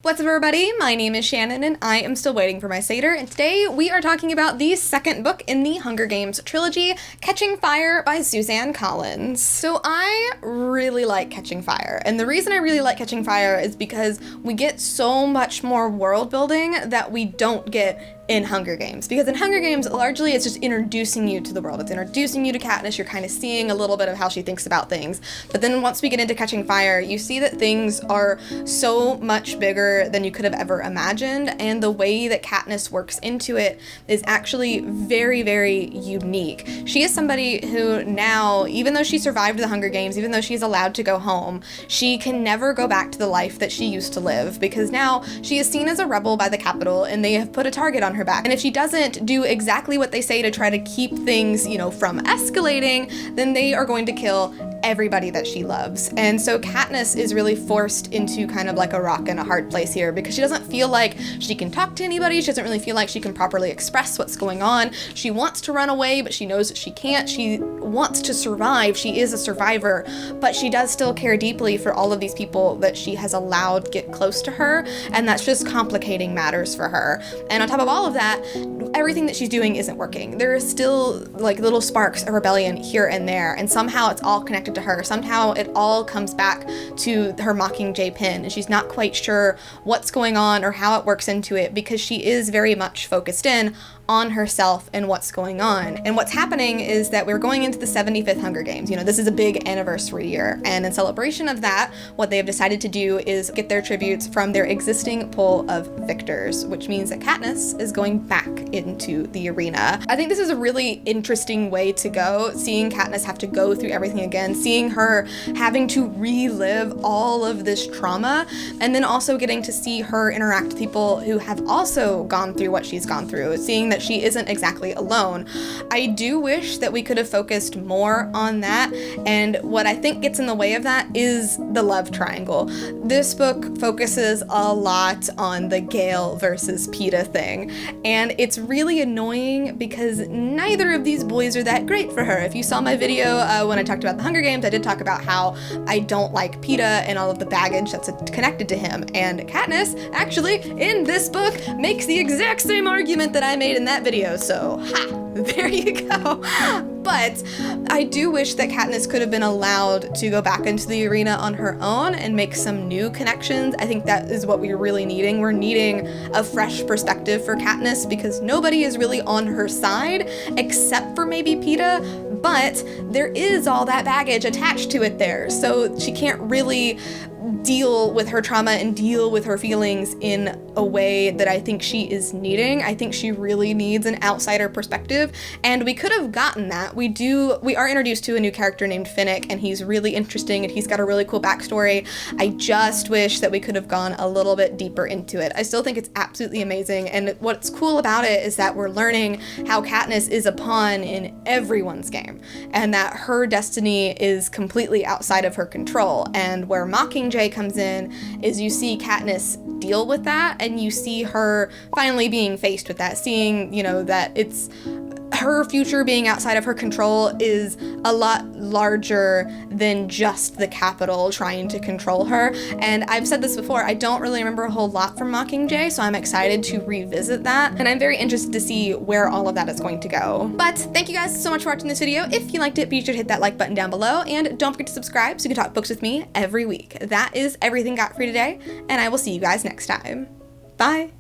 What's up, everybody? My name is Shannon and I am still waiting for my satyr, and today we are talking about the second book in the Hunger Games trilogy, Catching Fire by Suzanne Collins. So I really like Catching Fire, and the reason I really like Catching Fire is because we get so much more world building that we don't get in Hunger Games. Because in Hunger Games, largely it's just introducing you to the world. It's introducing you to Katniss. You're kind of seeing a little bit of how she thinks about things. But then once we get into Catching Fire, you see that things are so much bigger than you could have ever imagined, and the way that Katniss works into it is actually very, very unique. She is somebody who now, even though she survived the Hunger Games, even though she's allowed to go home, she can never go back to the life that she used to live, because now she is seen as a rebel by the Capitol and they have put a target on her back. And if she doesn't do exactly what they say to try to keep things, from escalating, then they are going to kill everybody that she loves. And so Katniss is really forced into kind of like a rock and a hard place here, because she doesn't feel like she can talk to anybody. She doesn't really feel like she can properly express what's going on. She wants to run away, but she knows that she can't. She wants to survive. She is a survivor, but she does still care deeply for all of these people that she has allowed get close to her, and that's just complicating matters for her. And on top of all of that, everything that she's doing isn't working. There is still like little sparks of rebellion here and there, and somehow it's all connected to her. Somehow it all comes back to her Mockingjay pin, and she's not quite sure what's going on or how it works into it, because she is very much focused in on herself and what's going on. And what's happening is that we're going into the 75th Hunger Games. This is a big anniversary year, and in celebration of that, what they have decided to do is get their tributes from their existing pool of victors, which means that Katniss is going back into the arena. I think this is a really interesting way to go, seeing Katniss have to go through everything again, seeing her having to relive all of this trauma, and then also getting to see her interact with people who have also gone through what she's gone through, seeing that she isn't exactly alone. I do wish that we could have focused more on that, and what I think gets in the way of that is the love triangle. This book focuses a lot on the Gale versus Peeta thing, and it's really annoying because neither of these boys are that great for her. If you saw my video when I talked about the Hunger Games, I did talk about how I don't like Peeta and all of the baggage that's connected to him, and Katniss actually in this book makes the exact same argument that I made in that video, so there you go. But I do wish that Katniss could have been allowed to go back into the arena on her own and make some new connections. I think that is what we're really needing. We're needing a fresh perspective for Katniss, because nobody is really on her side except for maybe Peeta, but there is all that baggage attached to it there, so she can't really deal with her trauma and deal with her feelings in a way that I think she is needing. I think she really needs an outsider perspective, and we could have gotten that. We are introduced to a new character named Finnick, and he's really interesting and he's got a really cool backstory. I just wish that we could have gone a little bit deeper into it. I still think it's absolutely amazing, and what's cool about it is that we're learning how Katniss is a pawn in everyone's game, and that her destiny is completely outside of her control. And where Mockingjay comes in is you see Katniss deal with that, and you see her finally being faced with that, seeing, that it's her future being outside of her control is a lot larger than just the Capitol trying to control her. And I've said this before, I don't really remember a whole lot from Mockingjay, so I'm excited to revisit that, and I'm very interested to see where all of that is going to go. But thank you guys so much for watching this video. If you liked it, be sure to hit that like button down below, and don't forget to subscribe so you can talk books with me every week. That is everything got for you today, and I will see you guys next time. Bye!